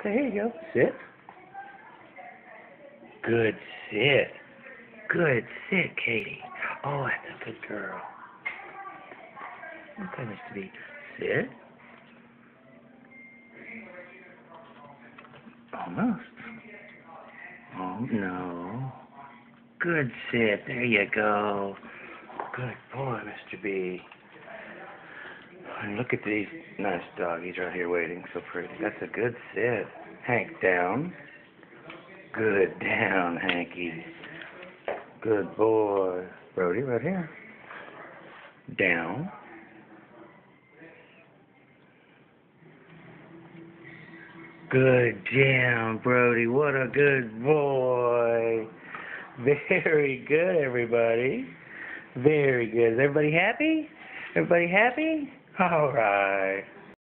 Okay, here you go. Sit. Good sit. Good sit, Katie. Oh, that's a good girl. Okay, Mr. B. Sit. Almost. Oh, no. Good sit. There you go. Good boy, Mr. B. And look at these nice doggies right here waiting so pretty. That's a good sit. Hank, down. Good down, Hanky. Good boy. Brody, right here. Down. Good down, Brody. What a good boy. Very good, everybody. Very good. Is everybody happy? Everybody happy? All right.